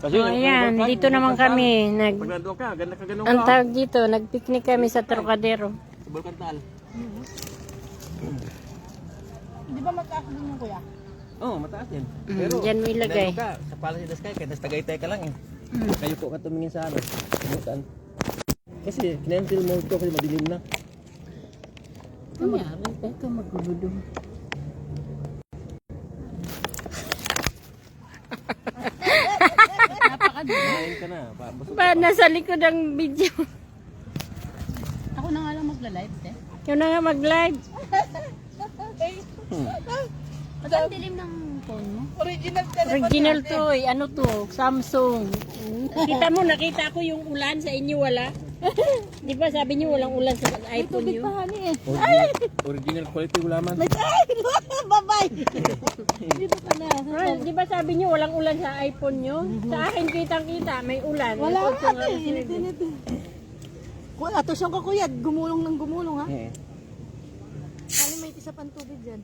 Kasi ayan, dito naman kami. Pag nandoon ka, ganda ka ganun Ang ka. tawag dito, nag-picnic kami sa Trocadero. Sa Balkantal. Di ba mataas din yung kuya? Oo, mataas din. Diyan mo ilagay. Nandun ka, sa Palace in the Sky, kaya Tagaytay ka lang eh. Kayo po ka tumingin sa ano. Butan. Kasi, kinentil mo ito kasi madilim na. Mayari, ito magulo. Kumain ka na. Busog ka Ba, pa. nasa likod ang video. Ako na nga lang magla-live, eh. Yun na nga mag-live. Ang dilim ng phone mo. Original to eh. Ano to? Samsung. Kita mo, nakita ko yung ulan sa inyo, wala. Di ba sabi niyo walang ulan sa iPhone niyo? Original quality ulaman. Bye-bye! Dito ka na. Di ba sabi niyo walang ulan sa iPhone niyo? Sa akin kitang-kita, may ulan. Wala Ito, ka ate, init-init. Kuya, ato siyang kakuyad. Gumulong ng gumulong, ha? Ano may isa pang tubig dyan?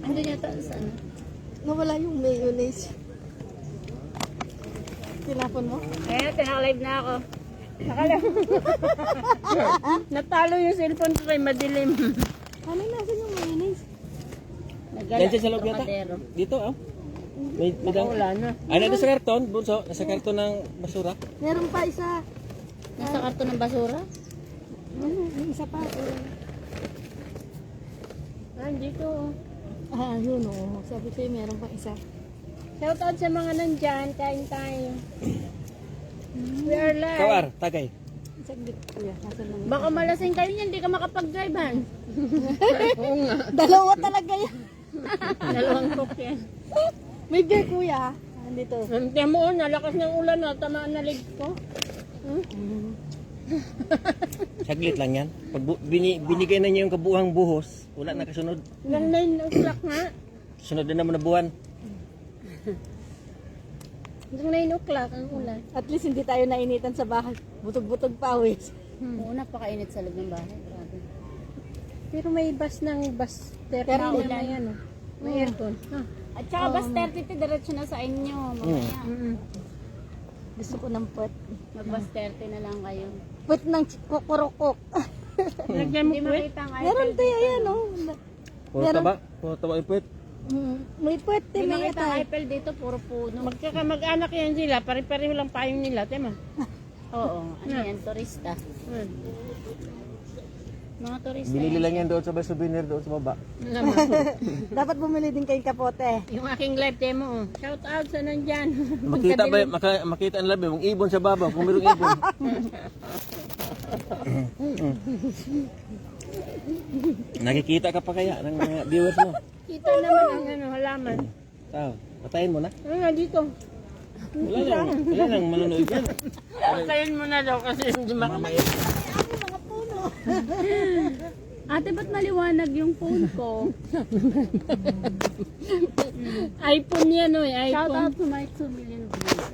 Ano yata sa ano? Nawala yung mayonnaise. Tinapon mo? Ayan, tinaka-live na ako. Natalo yung cellphone ko kay madilim. Ano nasan yung mayonnaise? Yan siya sa loob yata. Trocadero. Dito, oh. May dang. Wala na. Ay, nandun sa karton, bunso. Nasa karton ng basura. Meron pa isa. Nasa karton ng basura? May isa pa. Dito. Ah, yun o. Sabi ko yung meron pang isa. Shout out sa mga nandyan, kain tayo. We are live. Kawar, tagay. Saglit kuya. Nasaan lang? Baka malasing kayo niyan, hindi ka makapag-drive han. Oo nga. Dalawa talaga yan. Dalawang cook yan. May beer kuya. Andito. Tiyan mo, nalakas ng ulan na, tamaan na leg ko. Saglit lang yan. Pag binigay na niya yung kabuhang buhos, wala na kasunod. Hanggang 9 o'clock nga. Sunod na naman na buwan. Hanggang 9 o'clock ang ulan. At least hindi tayo nainitan sa bahay. Butog-butog pawis. Oo, napakainit sa loob ng bahay. Grabe. Pero may bus ng bus 30 na ulan. yan. Oh. May aircon. At saka bas 30 diretso na sa inyo. Mamaya. Gusto ko ng puwet. Mag-bus 30 na lang kayo. Puwet ng kukurukok. Lagyan mo Hindi puwet. makita ang Meron Eiffel. tayo yan o. Puro taba. Puro taba ipit. May puwet Hindi din. makita ang Eiffel dito, puro puno. Mag-anak yan sila, pare-pareho lang payong nila, tema. Oo, ano yan, turista. Mga turista. Binili lang yan doon sa may souvenir doon sa baba. Dapat bumili din kayong kapote. Yung aking live demo, oh. Shout out sa nandyan. Makita ba, makita ang labi, mong ibon sa baba, kung mayroong ibon. Nakikita ka pa kaya ng mga viewers mo? Kita naman ang ano, halaman. Tao, patayin mo na. Ano nga dito? Wala nang manonood yan. Patayin mo na daw kasi hindi Mamaya. Ate, ba't maliwanag yung phone ko? iPhone yan oh, Shout out iPhone. to my 2 million viewers.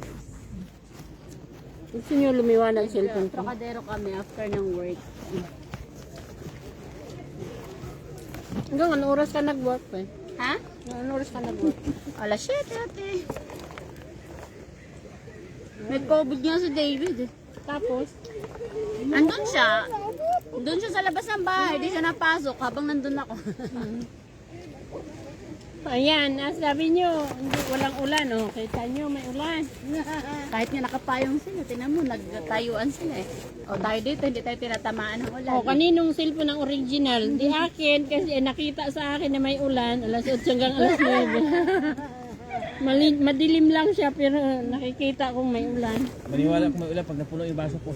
Gusto nyo lumiwanag cellphone ko? Trocadero kami after ng work. Hanggang anong oras ka nag-work pa eh? Ha? Anong oras ka nag-work? Alas 7, ate. May COVID nga si David eh. Tapos, Andun siya. Doon siya sa labas ng bahay. Di siya napasok habang nandun ako. ayan, sabi nyo, hindi, walang ulan oh. Kita nyo, may ulan. Kahit nga nakapayong sila. Tinan mo, nagtayuan sila eh. O tayo dito, hindi tayo tinatamaan ng ulan. Oh, kaninong cellphone ang original? Di akin, kasi nakita sa akin na may ulan, alas 8 hanggang alas 9. Madilim lang siya, pero nakikita kong may ulan. Maniwala kung may ulan pag napuno yung baso ko.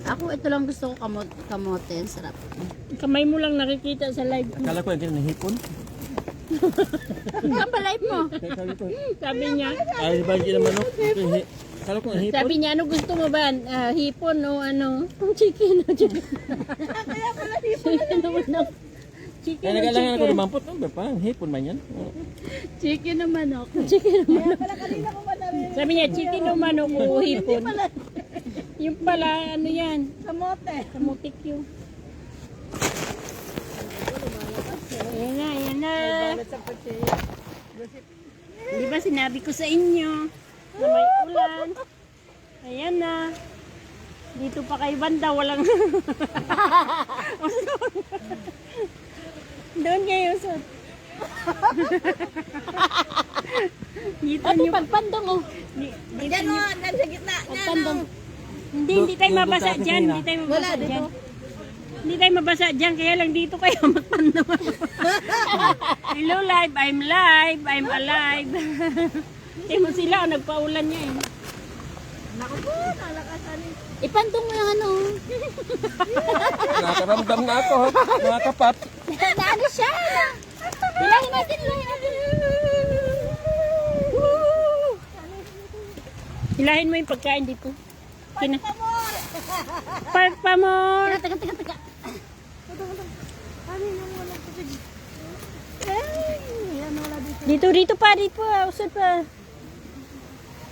Ako, ito lang gusto ko kamote. Ang sarap. Kamay mo lang nakikita sa live ko. Akala ko yung ganun, hipon. Ang balay mo. Kaya sabi ko, Sabi niya, ay, ba hindi naman, no? Akala ko yung hipon. sabi niya, ano gusto mo ba? Hipon o ano? Chicken o chicken. Chicken o manok. Chicken Kaya o nagalangan ako chicken. lumampot, no? Parang hipon man yan. Chicken na manok. Chicken o manok. Sabi niya, chicken o manok o hipon. Yung pala, ano yan? Kamote. Kamutik yun. Ayan na, ayan na. Di ba sinabi ko sa inyo na may ulan? Ayan na. Dito pa kay banda, walang... Doon kayo sa... Dito nyo... Pagpandong oh. Dito nyo... Sa gitna. Pagpandong. Hindi tayo mabasa dyan. Hindi tayo mabasa dyan. Hindi tayo mabasa dyan, kaya lang dito kayo magpandong. Hello live, I'm live, I'm alive. Tingnan mo sila, nagpaulan niya eh. Naku po, nalakasan eh. Ipandong mo yung ano. Nakaramdam na ako, mga kapat. Na ano siya? Hilahin natin, hilahin natin. Hilahin mo yung pagkain dito. Park pa more! Taga. Ano yung wala tubig? Ay, ano wala dito. Dito pa. Usad pa.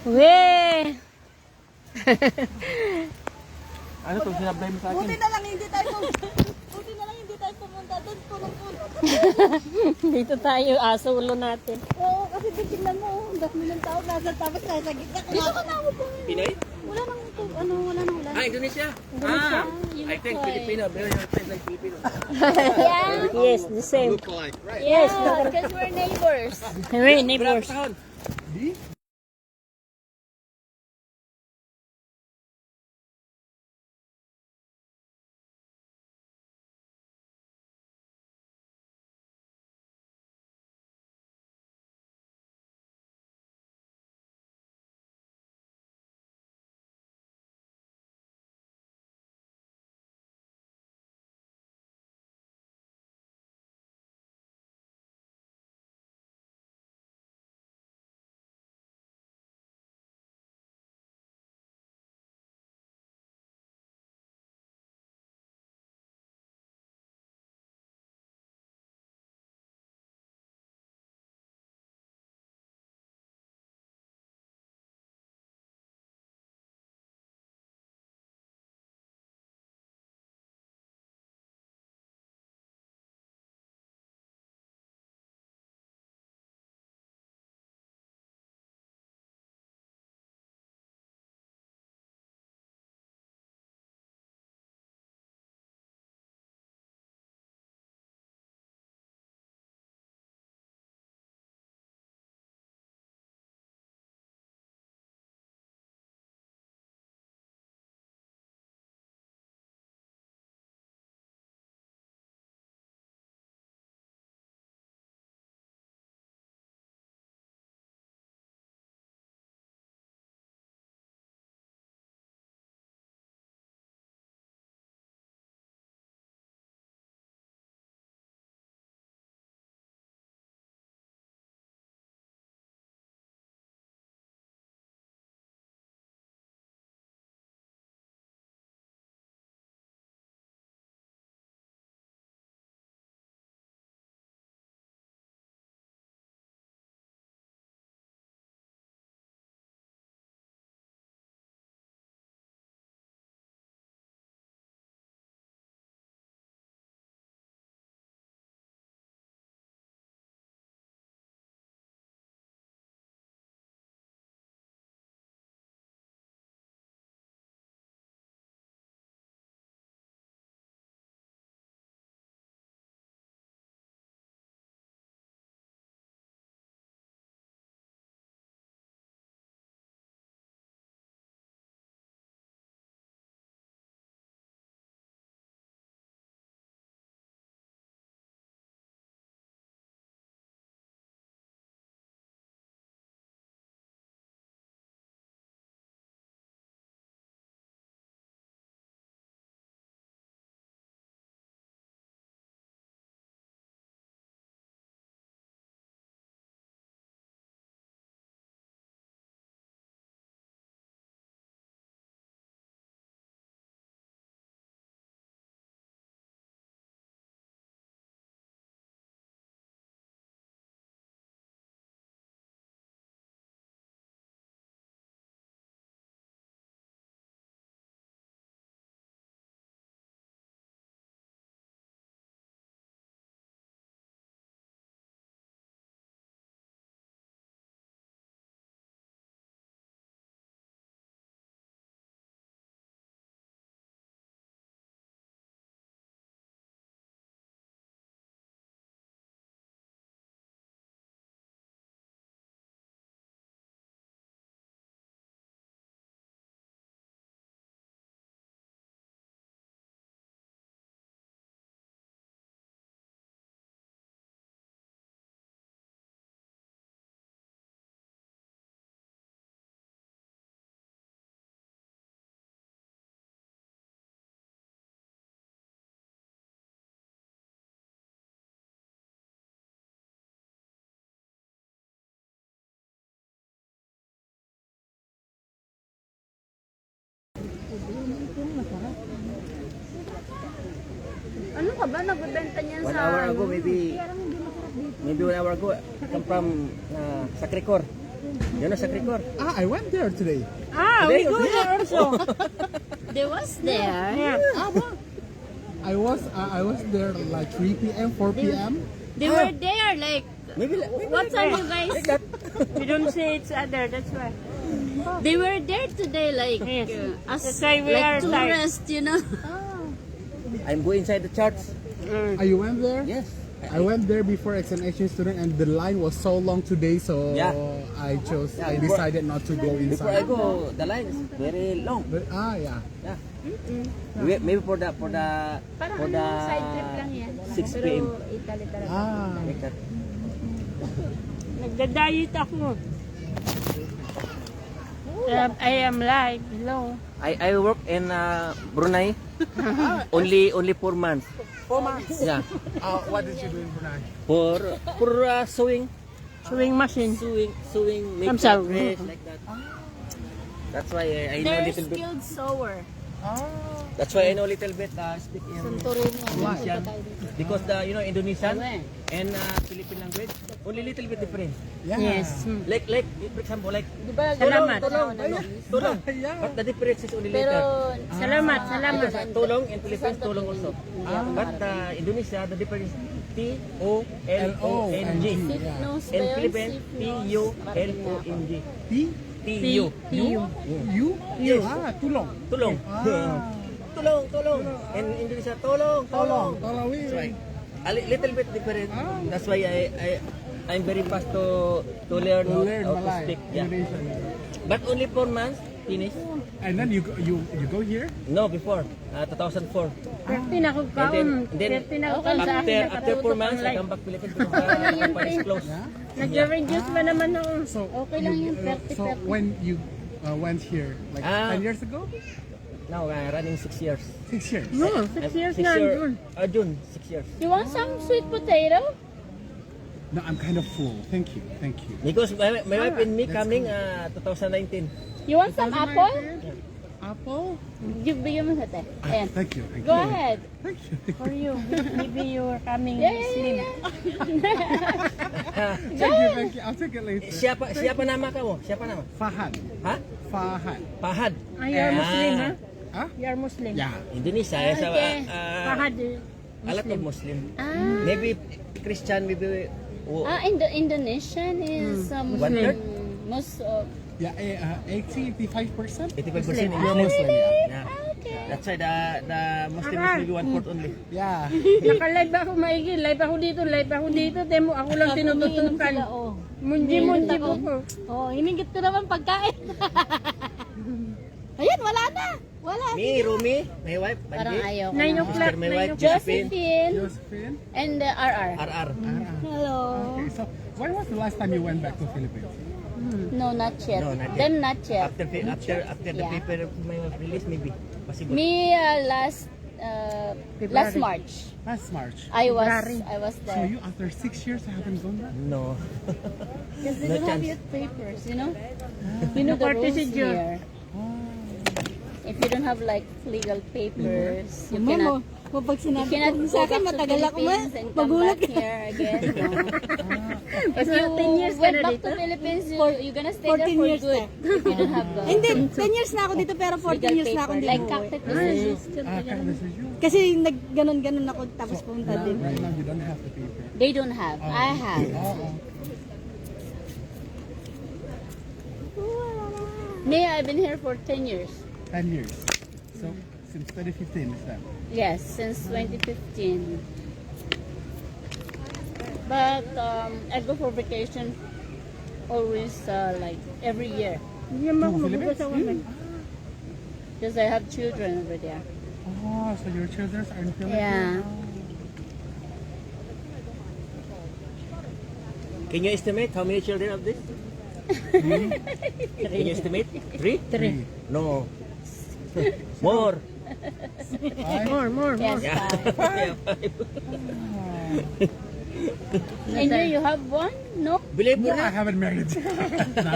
Weh! Ano itong sinablay mo sa akin? Buti na lang hindi tayo pumunta doon, punong-puno. Dito tayo, asulo natin. Oo, kasi tignan mo, ang dami ng tao nasa tapos nasa gitna. Dito ka na po. Pinoy? Wala nang wala nang ulan. Indonesia. I think Filipino. Very like Filipino. Yes, the same. Look like, right? Yes, Because we're neighbors. we're neighbors. ka ba? Nagbebenta niyan 1 sa... hour ago, maybe 1 hour ago, I come from Sacré-Cœur. You know Sacré-Cœur? Ah, I went there today. We go there also. They was there. Yeah. I was there like 3 p.m., 4 p.m. They were there like... Maybe What time you guys... We don't see each other, that's why. They were there today like... Yes. As That's why we like are tired. tourists, you know. I'm going inside the church. You went there? Yes. I went there before as an exchange student, and the line was so long today, so Yeah. I Yeah, decided not to go Before I inside. go, the line is very long. But, yeah. Yeah. Maybe for the Parang for the side trip lang yan. 6 p.m. Italy talaga. Ah, Like that. Nagda-diet ako. I am live. Hello. I work in Brunei only 4 months. 4 months. Yeah. What did you do in Brunei? For sewing, Sewing machine. sewing, make I'm sorry. dress like that. That's why I know They're little bit. skilled sewer. That's why I know little bit speak Indonesian because the Indonesian and Philippine language only little bit different. Yeah. Yes. Like for example like Salamat. tulong. But the difference is only Pero... later. Salamat, salamat. Because tulong in Philippines tulong also. But Indonesia the difference is T-O-L-O-N-G. No In spells, Philippines T-U-L-O-N-g. T? T-U. You? Yes. Ah, tulong. Tulong. Tulong. In Indonesia tulong. Tolawi. That's why a little bit different. That's why I'm very fast to learn To learn how to Malay. speak. Yeah. Indonesian. But only 4 months finish. And then you go here? No, before 2004. 13 ako And kaon. then 13 ako kaon sa akin. after 4 months I come back Philippines because is close. Yeah. Nag-reduce pa naman ako. So Okay lang yung so when you went here, like 10 years ago? Now running 6 years. 6 years. No, 6 years na. June. June 6 years. You want some sweet potato? No, I'm kind of full. Thank you. Because my wife and me coming 2019. You want some apple? Apple? Bigyan mo sa te. Ayan. Thank you. Go ahead. Thank you. For you. Maybe you are coming Yeah. slim. Thank you. I'll take it later. Siapa nama kamu? Siapa nama? Fahad. Hah? Fahad. Fahad. You are Muslim, ha? Huh? You are Muslim. Yeah. Indonesia. Okay. Fahad. A lot of Muslim. Ah. Maybe Christian, maybe. Indonesian is One-third? most Yeah, 85%? 85% You're Muslim. Muslim, yeah. Yeah. okay. That's why the Muslim is maybe 1/4 only. Yeah. Naka-live ako maigi. Live ako dito. Demo ako lang tinututukan. Munji po ko. Oh, iningit ko naman pagkain. Ayan, wala na. Wala. Me, Rumi, my wife, Parang Panji. ayaw ko 9 na. o'clock. After my wife, 9 o'clock. Josephine. Josephine Josephine? and RR. RR. Hello. Okay, so when was the last time you went back to Philippines? No, not yet. No, not yet. Them not yet. After the Yeah. paper of my wife release, maybe possible. Me last March. Last March. I was So there. you, after 6 years, haven't gone back? No. Because they No don't have chance. yet papers, you know? You know the rules procedure. here. If you don't have like legal papers, you Mama, cannot pag sinabi you cannot ko go sa akin, back to matagal ako Philippines and come magulat back here again. No. If Basta you 10 years ka went na back dito? to Philippines, you're gonna stay there 14 for years good. If you don't have Hindi, 10 years na ako dito pero 14 legal years na ako paper. dito. Like captive decisions. This is you. Kasi nagganon-ganon ako tapos pumunta din. Right now, you don't have the paper. They don't have. I have. Me, I've been here for 10 years. 10 years. So, since 2015, is that? Yes, since 2015. But I go for vacation always like every year Hindi naman ako Philippines? magugas ako. because I have children over there. Oh, so your children are in Philippines? Yeah. Can you estimate how many children of this? Can you estimate? 3? 3. No. More. More. Yes, Yeah. five. Yeah. And you have one? No? Believe me No, I not. haven't married. No,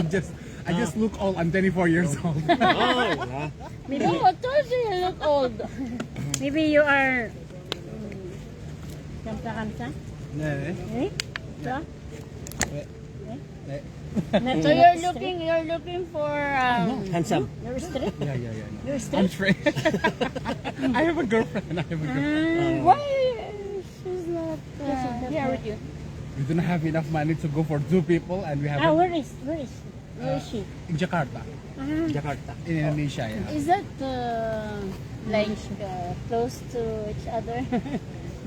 I just look old. I'm 24 years old. Oh, yeah. No, I told you you look old. Maybe you are Kamsa-kamsa? Nee. Eh? So? Nee. So you're looking for Handsome. You're straight? Yeah, yeah, yeah. No. You're I'm straight? straight. I have a girlfriend. I have a girlfriend. why she's not here with you? We don't have enough money to go for 2 people, and we have Where is she? in Jakarta, Jakarta. in Indonesia. Yeah. Is that like close to each other?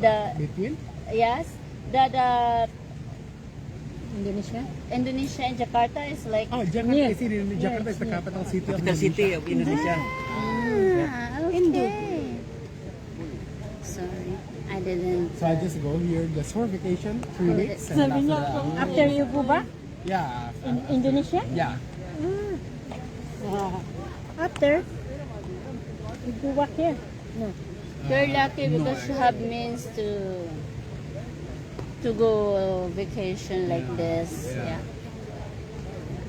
the Between? yes, the Indonesia? Indonesia and Jakarta is like Oh, Jakarta Yeah. is in Jakarta is the capital city of Capital city of Indonesia. okay. Sorry, I didn't. So I just go here just for vacation, 3 weeks. And Sabi niya, after you go back yeah, in Indonesia? yeah. After, you go back here? No. You're lucky because you have means to go vacation like this. Yeah.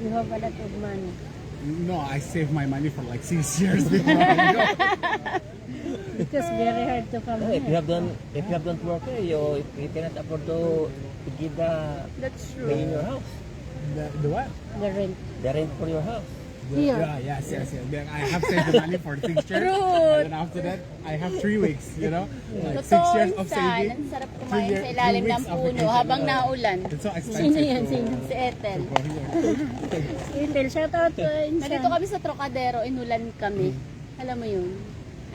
You have a lot of money. No, I saved my money for like 6 years before I go. Because very hard to come If you here. have done work here, you cannot afford to give That's pay in your house. The what? The rent. The rent for your house. Yeah, yes. Then I have saved the money for 6 years. True. And then after that, I have 3 weeks, you know? Like 6 Totoo years of minsan, saving. ang sarap 3 kumain years, sa ilalim 3 ng weeks of puno vacation. habang naulan. And so Sino expensive yan? to, Sino? Si Ethel. to go here. Intel, shout out to Nandito Insan. kami sa Trocadero, inulan kami. Alam mo yun?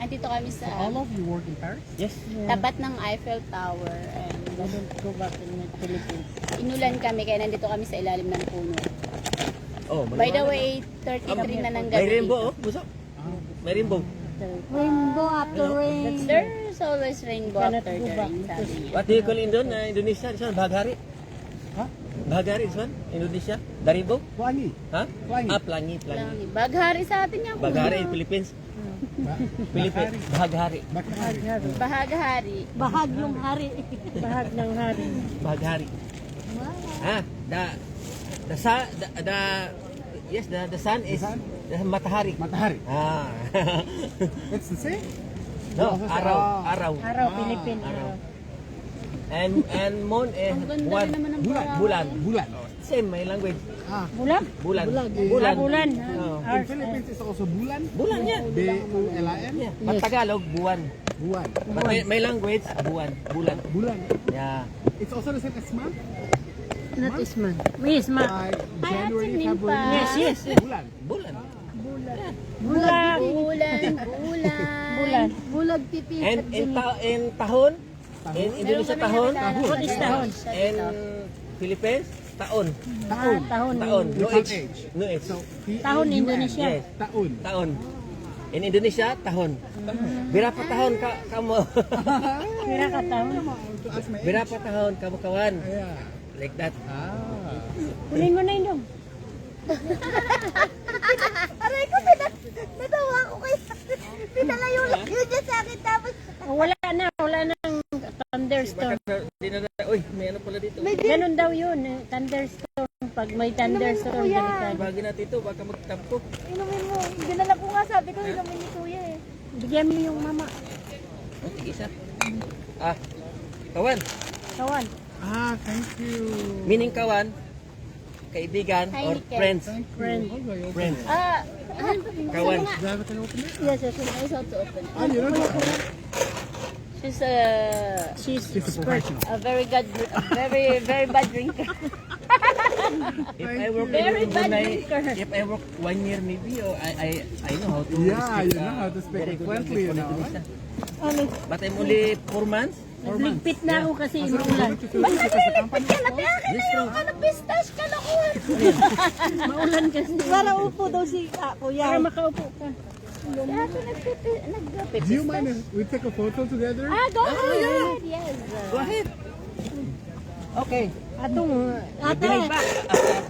Andito kami So sa all of you work in Paris? Yes. tapat ng Eiffel Tower. And I don't go back in the Philippines. inulan kami kaya nandito kami sa ilalim ng puno. Oh, By the way, 33 na ng may gabi rainbow, dito. oh, busok. May rainbow. Rainbow after rain. There's always rainbow Cannot after go the back rain, sabi niya. What do you call Indonesia? This one, Baghari? Huh? Baghari, this one? Indonesia? The rainbow? Plangi. Ha? Plangi. Plangi. Baghari sa atin yan. Baghari in Philippines. Philippines. Baghari. Baghari. Bahaghari. Bahag yung hari. Bahag ng hari. Baghari. Ah, the sun is sun? the Matahari. Matahari. Ah. It's the same? No, Also, araw. Araw. Araw, Philippine. Araw. And moon is Ang ganda buwan. rin naman ng Bulan. buwan. Bulan. Bulan. Same, my language. Bulan? Bulan. Bulan. Bulan. Oh. In Philippines, it's also bulan. Bulan, yeah. B-U-L-A-N. Yeah. Pag Tagalog, buwan. Buwan. But my language, buwan. Bulan. Bulan. Yeah. It's also the same as month. Not Isman. Yes, ma. Like January, Atin din February. pa. Yes, yes. Bulan. Bulan. Bulan. Bulan. Bulan. Bulag pipi. And in tahon, in Indonesia tahon, What is tahon? in Philippines, taon. Taon. Tahon. Taon. No Without age. age. No age. So, Tahun T-A-U-N. Indonesia. Yes. Taon. Taon. In Indonesia, tahon. Berapa tahun kamu? Kira ka tahon. To ask my age. Berapa tahun kamu kawan? Yeah. Like that. Ah. Kunin mo na yun dong. Aray ko, natawa ko kayo. Pinalayo lang yun niya sa akin. Tapos, Wala nang thunderstorm. Uy, may ano pala dito. Ganun daw yun. Thunderstorm. Pag may thunderstorm, delikado. Bagi natin ito, baka magtampo. inumin mo. Ginala ko nga, sabi ko, inumin ni kuya eh. Bigyan mo yung mama. Oh, tig-isa. Ah, kawan. Kawan. Ah, thank you. Meaning kawan, kaibigan or Heineken. friends. Friend. Okay, okay. Friends. Do Kawan. you have it open it? Yes, yes. I saw to open. Ah, you don't know. She's She's She's a professional. a very bad drinker. If I work Very in bad Brunei, drinker. if I work 1 year maybe, or I know how to Yeah, speak, you know how to speak very good fluently, English you know, for Indonesia. Ano? But I'm only 4 months. Nagligpit na ako kasi So, inuulan. Yes, bro. Pistache ka na ko. Maulan kasi. Para upo daw si Para kuya. makaupo ka. Do you mind if we take a photo together? Go ahead. Yes. Go ahead. Okay. Atong, Bring back.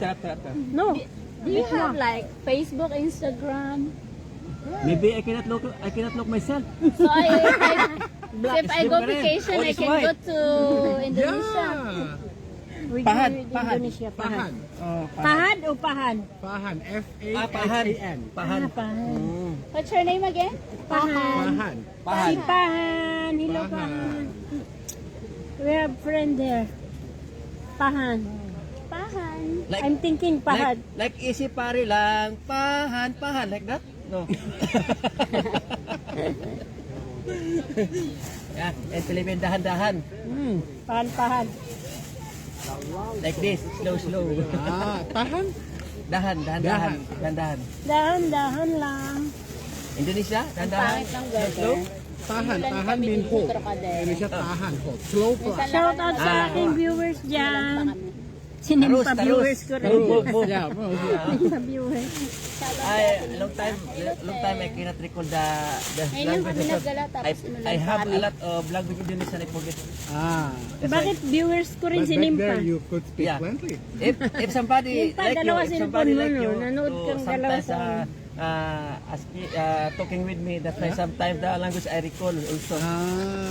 After. no. Do you have like Facebook, Instagram? Maybe I cannot look myself. So if I go different. vacation, All I is can white. go to Indonesia. Yeah. We Pahad, go with pahad. Indonesia. Pahan. Oh, Pahad o pahan? Pahan. Pahan. F-A-H-A-N. Pahan. Pahan. What's your name again? Pahan. Pahan. Pahan. Si Pahan. Hello, Pahan. Pahan. We have friend there. Pahan. Pahan. Like, I'm thinking Pahad. like easy pare lang. Pahan, like that? No. Yeah, and Philippine dahan-dahan. Pahan. Like this, slow. Ah, tahan? Dahan-dahan. Dahan-dahan lang. Indonesia, dahan-dahan. Pangit ng Slow. weather. Tahan, Ulan tahan kami mean dito, hold. Trocadero. Ano siya tahan hold. Slow clap. Shout out sa Ah. aking viewers Ulan dyan. pa kami. Sinimpa Tarus. viewers ko rin. Yeah, well, yeah. Sa viewers. Long time I cannot recall the Ngayon lang kami language. naggala, tapos inulan I pa have kami. a lot of language Indonesian I forget. Ah. That's Bakit viewers ko rin But back sinimpa? there, you could speak Yeah. plenty. If somebody Yun pa, like you, dalawa if cellphone somebody mo, like no? you, Nanood to kang dalawa sometimes talking with me, that's why sometimes the language I recall also. Ah.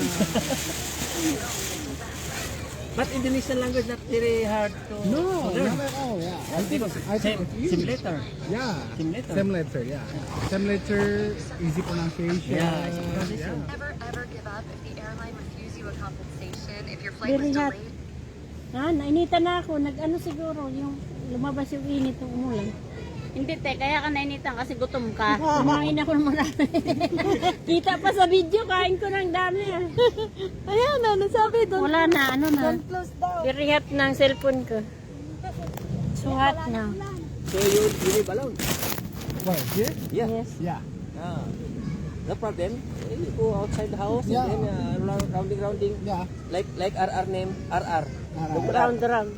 But Indonesian language not very hard to No, learn. not at all. Yeah. I think Because I think it's easy. same letter. Yeah. Same letter. Same letter. Yeah. Same letter. Easy pronunciation. Yeah, easy pronunciation. Never give up if the airline refuse you a compensation if your flight Very was hot. delayed. Nainitan na ako. Nag-ano siguro, yung lumabas yung init ng umulan. Hindi te, kaya ka nainitan kasi gutom ka. Kumain ako ng marami. Kita pa sa video, kain ko ng dami. Ayan na, nasabi doon. Wala na, ano na. Don't close down. Very hot ng cellphone ko. So hot na. So you live alone? Well, here? Yeah. Yes. Yeah. Ah. No problem. You go outside the house Yeah. and then rounding. Yeah. Like RR name, RR. Round. Round.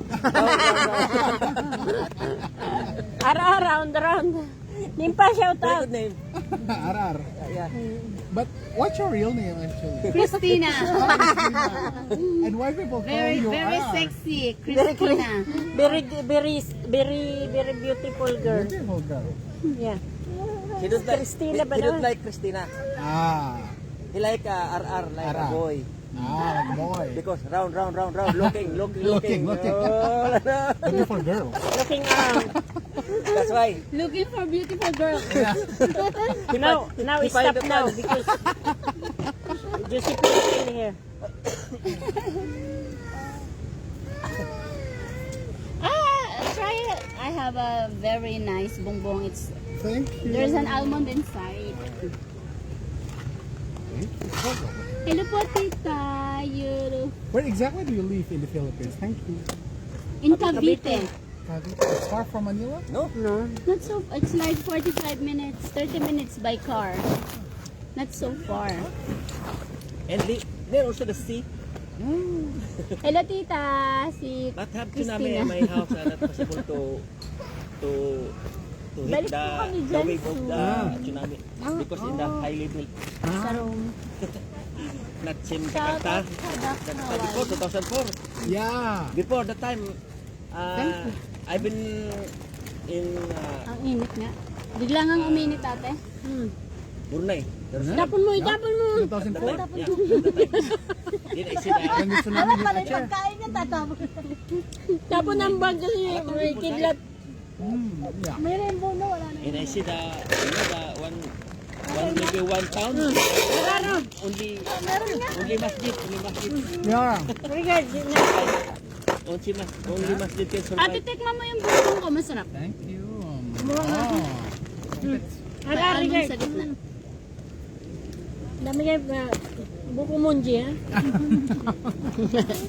Nimpa, shout Very out. good name. Arar. Yeah. But what's your real name actually? Christina. And why people call Very, you very Arar? sexy. Christina. Very beautiful girl. Beautiful girl. Yeah. He don't like Christina ba he don't naman? like Christina. Ah. He like RR like a RR. boy. Ah, like boy. Because round, looking. Looking. Oh, Beautiful girl. Looking around. that's why. Looking for beautiful girl. Now He stop find the now fun. because Josephine is still here. Try it. I have a very nice bongbong. It's Thank you. there's an almond inside. Hello po, tita. You Where exactly do you live in the Philippines? Thank you. in Cavite. It's far from Manila? No? No. Not so. It's like 45 minutes, 30 minutes by car. Not so far. And there also the sea. Hello, tita. Si But have Christina. tsunami in my house not possible to hit Balik the, po kami the dyan, wave of the so- tsunami because in the high level Sa room. not same Shout Jakarta. out sa Jakarta before 2004. Yeah. Before that time I've been in Ang init nga. Bigla nga uminit, ate. Brunei. Tapon mo, tapon mo. 2004? That time. Did I see that? When the tsunami hit the chair. Pagkain niya, tatapon. Tapon ang bag kasi may kidlat. Yeah. May rainbow na, wala na. And I see the one maybe 1 pound. Only masjid. Yeah. Very good. Only masjid can Ate, survive. tikman mo yung bongbong ko. Masarap. Thank you. Wow. May almond sa gitna. Dami kayo buko munji, ha?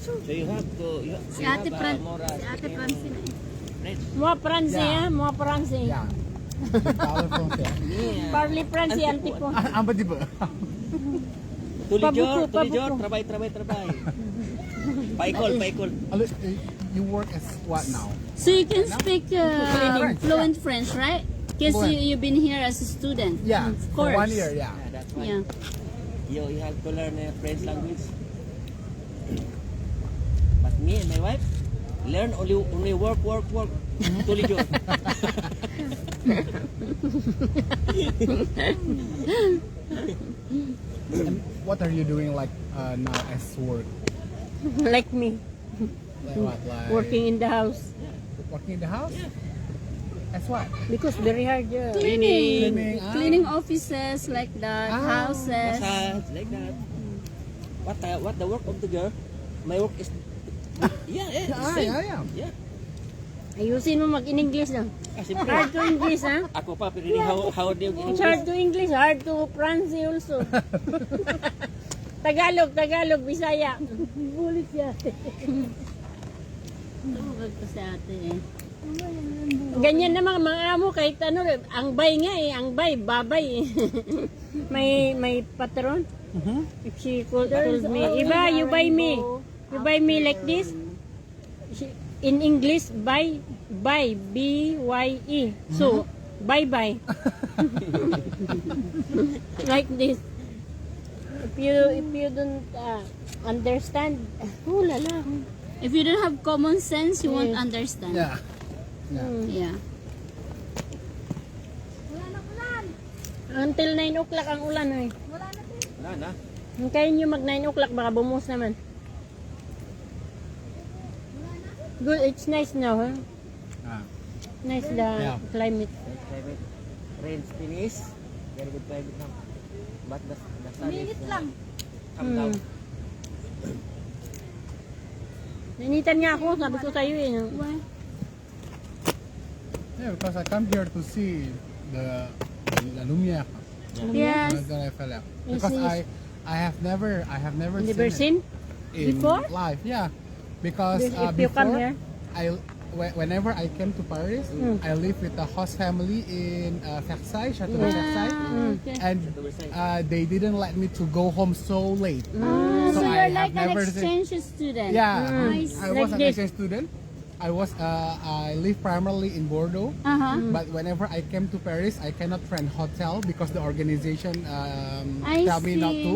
So you have to Si Ate Francine. Mga Fransi, ha? Mga Fransi. Yeah. Powerful siya. Parli Fransi, anti po. Amba di ba? Tulijor, Pabuko. trabay. Paikol. You work as what now? So you can speak fluent French, right? Because Fluent. you've been here as a student. Yeah. Of For course. 1 year, yeah. Yeah, that's why. Yeah. You have to learn French language. But me and my wife learn only work. Tulijor. And what are you doing like now as work? Like me, Like what? Like working in the house. working in the house? As what? Because very hard, yeah. Cleaning. Cleaning, ah. Cleaning offices like that, houses. Massage, like that. What the work of the girl? my work is Yeah. Yeah. Ayusin mo mag-in-English lang. Siyempre. Hard to English, ha? Ako pa, pero how do you It's hard to English, hard to pronounce also. Tagalog, Bisaya. Bulit siya. Tawag ko sa ate eh. Ganyan naman mga amo kahit ano, ang bay nga eh, ang bay, babay eh. may patron. If she told me, Iba, you buy me like this. In English, buy, B-Y-E. So, bye-bye. Like this. If you don't understand, oh lala. If you don't have common sense, you won't understand. Yeah. Yeah. Until 9 o'clock ang ulan eh. Wala na. Hintayin nyo mag 9 o'clock, baka bumuhos naman. Good, it's nice now, huh? Ah. Nice the Yeah. climate. Private. Rains finish. Very good private now. But the sun is come down. Ninitan niya ako, sabi ko sa'yo eh. Yeah, because I come here to see the La Lumière. Yes. That's what I felt like. Because I have never Never seen seen? it in before? live. Yeah, because If you before come here? whenever I came to Paris, I lived with a host family in Versailles, Chateau de Versailles, and they didn't let me to go home so late. So I you're have like an never seen- exchange student. Yeah, Nice. I Like was an this. exchange student. I live primarily in Bordeaux, but whenever I came to Paris, I cannot rent hotel because the organization I tell me not see. to,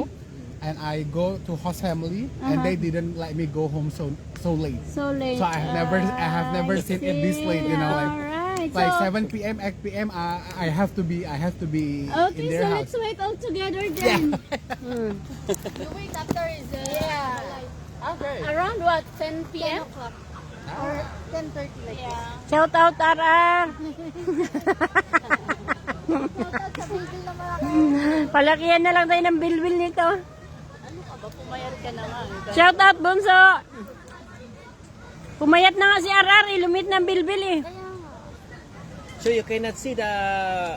and I go to host family, and they didn't let me go home so late. So late. So I have never seen it this late. You know, Alright. like So, 7 p.m., 8 p.m. I have to be in okay, their so house. let's wait all together then. You wait after is Around what? 10 p.m.? or 10:30 like this. Shout out, RR! Sa building na malaki. Palakihan na lang tayo ng bilbil nito. Ano ka ba? Pumayat ka na nga. Shout out, Bunso! Pumayat na nga si RR, ilumit ng bilbil eh. So you cannot see the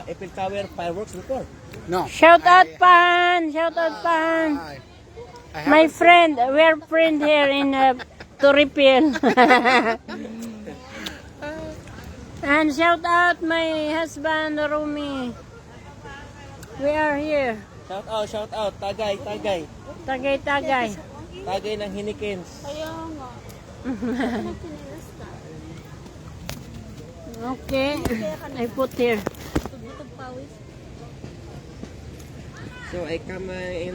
Eiffel Tower fireworks before? No. Shout out, Pan! Shout out, Pan! My friend, we're friend here in Toripil. And shout out my husband, Rumi. We are here. Shout out, Tagay. Tagay-tagay. Tagay ng Hinikins. Okay, I put here. So I come in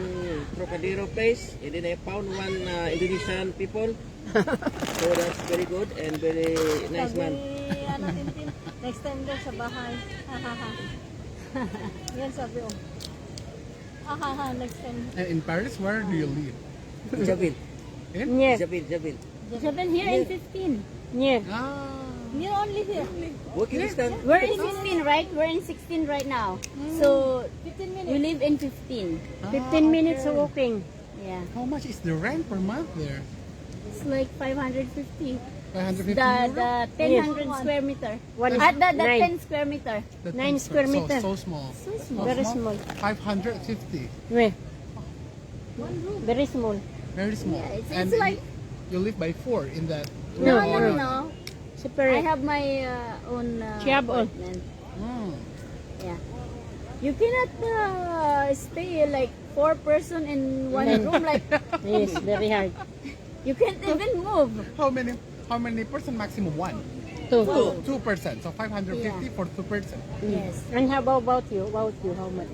Trocadero place, and then I found one Indonesian people. So that's very good and very nice man. Next time daw sa bahay. Yan sabi ko. Next time. And in Paris, where do you live? Jabil. Yeah, Jabil. 7 here and 15. yeah. You're only here. Walking distance. We're in 16, right? We're in 16 right now. So 15 minutes. we live in 15. 15 minutes walking. Yeah. How much is the rent per month there? It's like 550. 550 The euro? 1000 square meter. One At the nine. 10 square meter. The 9 square meter. So small. So small. Very small. 550. Yeah. Very small. Very small. it's and like- you live by 4 in that. No. I Separate. have my own Siyab on. apartment. Mm. Yeah. You cannot stay like 4 person in one room. Like Yes, very hard. you can't even move. How many person maximum? 1. Two. 2%. So 550 for 2 person. Yes. And how about you? How much?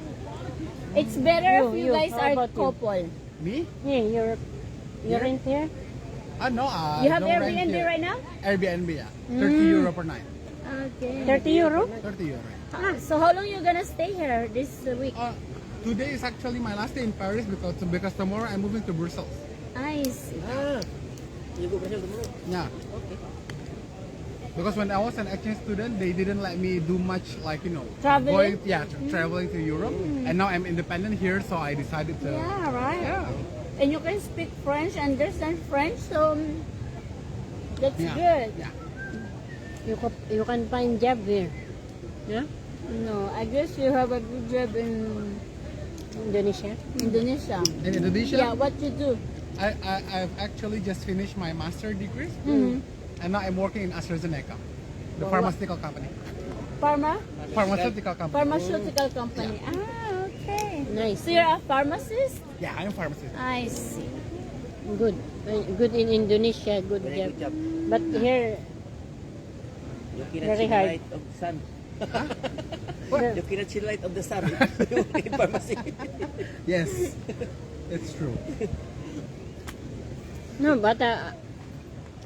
It's better if You, you guys how are about you? couple. Me? Yeah, you're in here? No. You have no rent Airbnb here. right now? Airbnb, yeah. 30 euro per night. Okay. 30 euro? 30 euro. So how long you gonna stay here this week? Today is actually my last day in Paris because tomorrow I'm moving to Brussels. I see. You go Brazil tomorrow? Yeah. Because when I was an exchange student, they didn't let me do much like, Traveling? traveling to Europe. And now I'm independent here, so I decided to. Yeah, right. Yeah. And you can speak French, understand French, so that's Yeah. good. Yeah. You can find job there. Yeah? No, I guess you have a good job in Indonesia. Indonesia. In Indonesia, Yeah, what you do? I've actually just finished my master degree, and now I'm working in AstraZeneca, the pharmaceutical company. Pharmaceutical company. Pharmaceutical company. Ah, okay. Nice. So you're a pharmacist? Yeah, I'm a pharmacist. I see. Good. Good in Indonesia. Good Very job. good job. But here, You cannot Very see the hard. light of the sun. You cannot see the light of the sun in pharmacy. Yes, it's true. no, but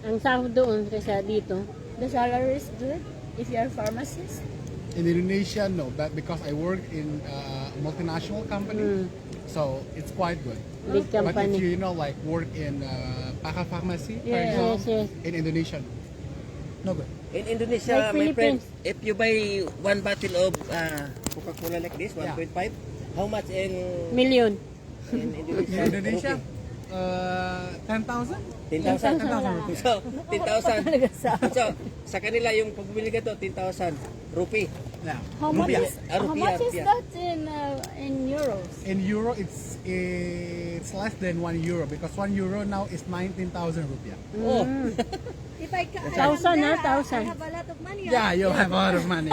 ang sahod doon kaysa dito, The salary is good if you're a pharmacist? In Indonesia, no, but because I work in a multinational company, so it's quite good. big But if company. you like work in Pakar Pharmacy, for Yeah. example, Yes, yes. in Indonesia, no good. In Indonesia, Like my friend, Philippines. if you buy one bottle of Coca-Cola like this, 1.5, how much in Million. Indonesia? In Indonesia, 10,000? 10,000. 10,000 rupiah. So, 10,000. So, sa kanila yung pagbibili ka to, 10,000 rupee. Yeah. How much Rupiah. is how Rupiah, much is rupiah. that in euros? In euro, it's less than 1 euro because 1 euro now is 19,000 rupiah. Oh, If I can, 1,000 na, 1,000. I have a lot of money. Yeah, you have a lot of money.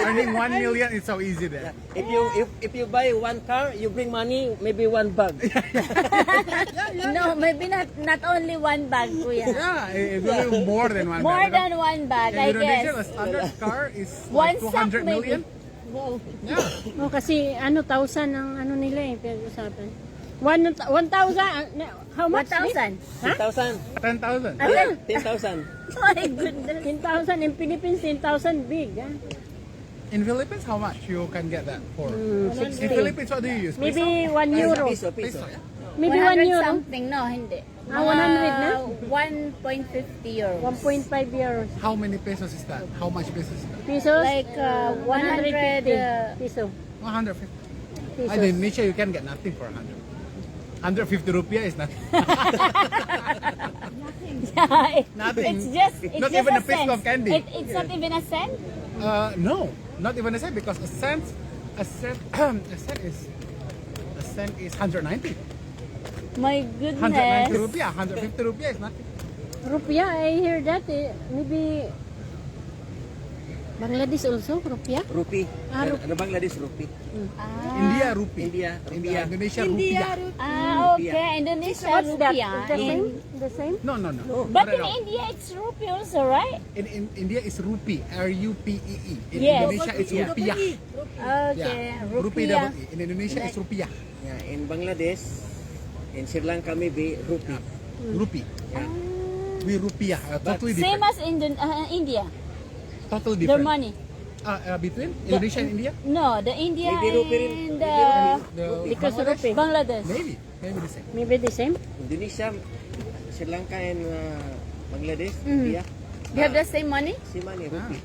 Earning 1 million is so easy there. if you buy one car, you bring money, maybe one bag. No, maybe not only one bag, kuya. Yeah, it's really more than one. More bag. than one bag, In I Indonesia, guess. a standard car is One like sack 200 million. Wow. Yeah. Oh, kasi 1,000 ang nila pinag-usapan. 1,000, how much? 1,000. 10,000. 10,000. 10,000. My goodness. 10,000 in Philippines, 10,000 big. In Philippines, how much you can get that for? In 60. Philippines, what do you use? Maybe 1 euro. Piso, Peso, piso. yeah. Maybe 1 100 euro. something, no, hindi. 100 na? 1.50 euros. 1.5 euros. How many pesos is that? How much pesos is that? Pesos? Like 100 peso. 150. Pesos. In Indonesia, you can get nothing for 100. 150 rupiah is nothing. Yeah, Nothing. it's Not just even a piece cent. of candy. It's not even a cent. No, not even a cent because a cent is 190. My 190 goodness. rupiah. 150 rupiah is nothing. Rupiah, I hear that. Maybe Bangladesh also, rupiah. Rupee. Ah, Ano Bangladesh rupee? India rupee. India, rupiah. Indonesia rupiah. Okay, Indonesia What's that? rupiah. The same? The same? No. But Not at in all. India, it's rupee also, right? In India, it's rupee. R-U-P-E-E. In Yes. Indonesia, it's rupiah. Okay, Yeah. Rupee rupiah. double E. In Indonesia, it's rupiah. Yeah, in Bangladesh, in Sri Lanka maybe rupee. Rupee. Yeah. We rupiah. Totally Same different. as India, Totally their different. money. Between Indonesia and India? No, the India Maybe rupee rin. and The Because Bangladesh? rupee. Bangladesh. Maybe the same. Maybe the same? Indonesia, Sri Lanka and Bangladesh, Mhm. yeah. They have the same money? Same money, rupee.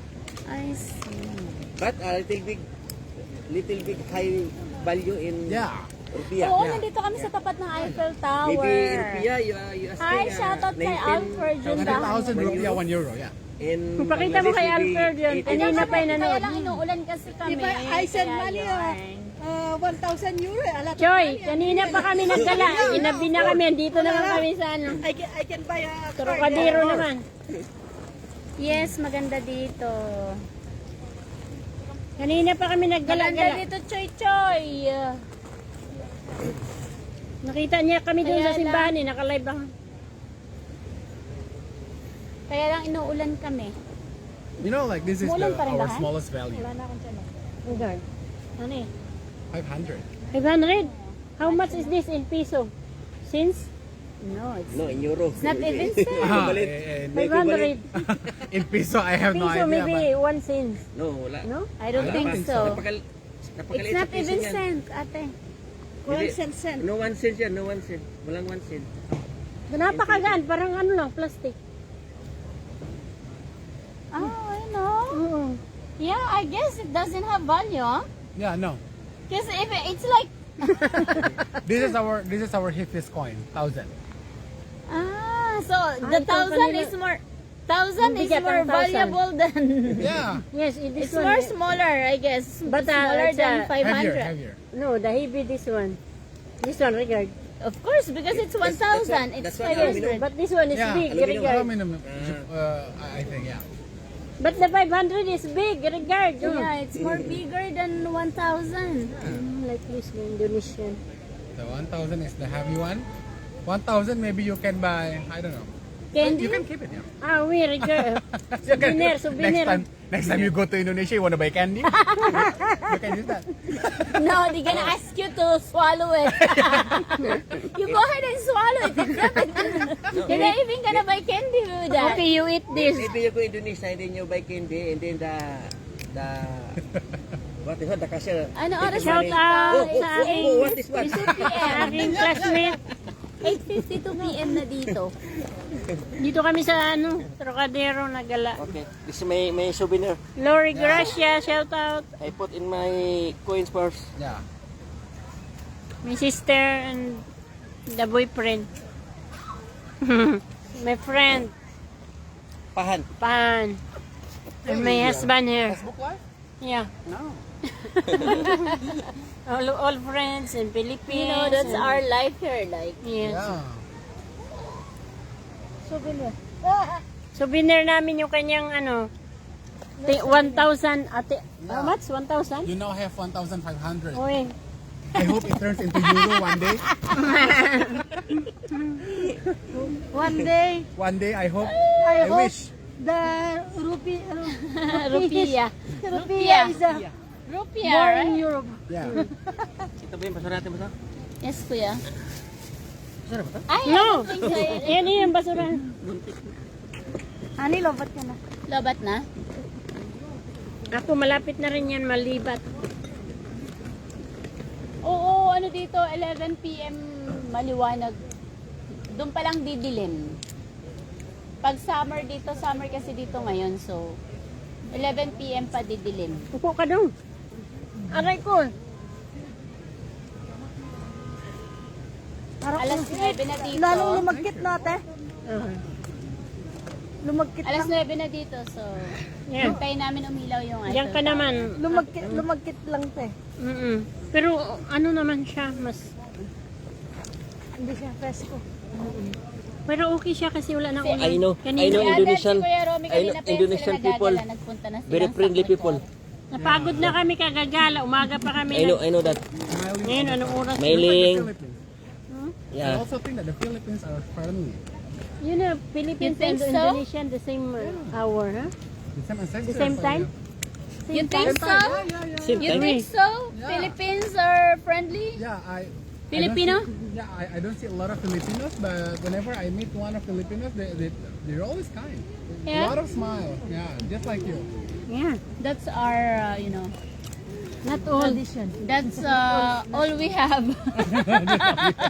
I see. But a little big high value in Yeah. rupiah. Oo, Yeah. nandito kami sa tapat ng Eiffel Tower. Maybe rupiah, you asking Hi, shoutout kay Alfred yun. 100,000 rupiah, 1 euro. Yeah. In Pakita mo kay Bangladesh, maybe Alfred yun. 80,000. Kanina pa yung Kaya nanood. lang inuulan kasi kami. Diba, I send Kaya money, yun. 1,000 euro. A lot of Choy, money. kanina pa kami nagdala. Inabi na kami. Dito naman kami sa ano. I can buy a car. Trocadero naman. Yes, maganda dito. Kanina pa kami Maganda nagdala-dala. dito, Choy Choy. Nakita niya kami doon Kaya sa simbahan eh. Naka-live ako. Kaya lang inuulan kami. You know, like this is Mulan pa rin our ba, Han? smallest value. Wala na akong tiyan. Hanggang. Ano eh? 500. 500. How much is this in peso? Since? No, it's No, in euro. not even cent. Maybe 500. In peso, I have no Peso idea. maybe 1 cent. No, wala. No? I don't I don't think think so. Napakaliit It's not sa piso even yan. cent, ate. Hindi. 1 cent. No 1 cent yan, no 1 cent. Walang 1 cent. Napakagaan. Parang ano lang, plastic. Oh, I know. Oo. Yeah, I guess it doesn't have value, huh? Yeah, no. Because if it's like This is our Hifis coin, 1,000. Ah, so the 1,000 is more. 1,000 is Bigger more than 1,000. valuable than. Yeah, Yes, this It's one. more smaller, I guess. But, smaller it's, than heavier, 500. heavier. No, the heavy this one. This one, regard. Of course, because it's 1,000. It's that's what 500. But this one is Yeah, big, aluminum. regard. Aluminum, I think, yeah. But the 500 is big, regard. Oh. Yeah, it's more bigger than 1,000. Like this, the Indonesian. The 1,000 is the heavy one. 1,000 maybe you can buy, I don't know. Candy? You can keep it, yeah. Ah, we regard. You can- Souvenir. Next time you go to Indonesia, you want to buy candy? You can use that. No, they're gonna ask you to swallow it. You go ahead and swallow it. You're not even gonna buy candy with that. Okay, you eat this. Maybe you go Indonesia and then you buy candy and then the what is that? The cashier. Ano oras Shout na out dito? sa Oh, aking, what is what? sa aking classmate. 8:52 p.m. na dito. Dito kami sa Trocadero na gala. Okay, this is my souvenir. Lori Gracia, shout out. I put in my coins purse. Yeah. My sister and the boyfriend. My friend, Pahan. Pan. And my husband here. Facebook Live? Yeah. No. All friends in Philippines. You know, that's and- our life here. Like, Yes. Yeah. souvenir. Souvenir namin yung kanyang 1,000 ate. How much? 1,000? You now have 1,500. Oy. I hope it turns into euro one day. One day, One day, I hope. I hope wish. the rupee, Rupiah. rupiah is Rupiah, more right? in Europe. Yeah. Ito ba yung basura natin, basta? Yes, kuya. Basura ba ito? Ay, No. I don't think so. Yan yung basura. Ani, lobat ka na. Lobat na? Ako malapit na rin yan malibat. Oo, ano dito, 11 p.m. maliwanag. Doon pa lang didilim. Pag summer dito, summer kasi dito ngayon, so 11 p.m. pa didilim. Upo ka dong. Aray ko. Alas 9 na dito. Lalong lumagkit natin. Uh, Lumagkit Alas lang. 9 na dito, so Yan. hintayin namin umilaw yung Diyan ka naman. Lumagkit lang te. Pero ano naman siya, mas... Hindi siya fresco. Pero okay siya kasi wala nang ulan. I know Kanina. Indonesian, Si Kuya Romy I kanina know pa yun Indonesian sila people, nagagala, nagpunta na sila very sa friendly Kuchot. people. Napagod na kami kagagala. Umaga pa kami. I know that. Ngayon, anong oras? Mailing. Philippines. I Yeah. also think that the Philippines are friendly. You know, Philippines You think and so? Indonesia the same hour, huh? The same ancestors. The same time? You think so? Same You time. think so? Yeah. Philippines are friendly? Yeah, Filipino? I don't see a lot of Filipinos, but whenever I meet one of Filipinos, they're always kind. Yeah? A lot of smile. Yeah, just like you. Yeah. That's our, Not all. that's all we have.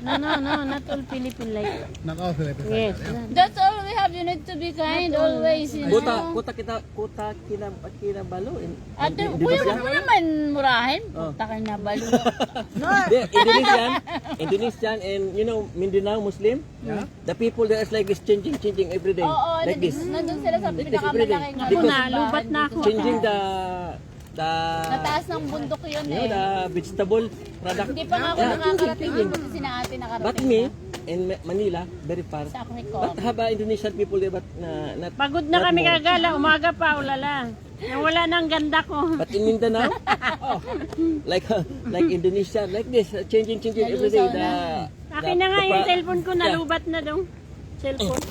No, not all Philippine like. Not all Filipinos. Yes. Like that, yeah. That's all we have. You need to be kind always, you know. Kuta kinabalo. Ate, kuya, huwag mo naman murahin. Puta ka na balo. Indonesian and Mindanao Muslim. Yeah. The people there is like is changing every day. Oo, like this. nandun sila sa Like this every day. pinakamalaking Ako na, lubat na ako. Changing the Nataas ng bundok yun the vegetable product. Hindi pa nga ako Yeah, nakakarating changing. kasi sina ate But nakarating me na in Manila, very far. sa But Agricom. have Indonesian people there, but not. Pagod na not kami more. kagala. Umaga pa, ulala. Nang wala nang ganda ko. But in Mindanao, like Indonesia, like this, changing every day. Akin na nga yung cellphone ko, nalubat na dong. Cellphone.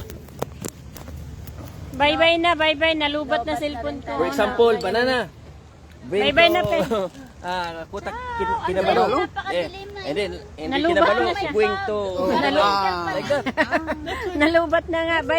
Bye-bye, nalubat na cellphone ko. For example, banana. Bye-bye na, pe. Kuta kinabalo. napakadilim na And then Nalubat kinabalo, na siya. going to Nalubat. like that. Nalubat na nga. Bye.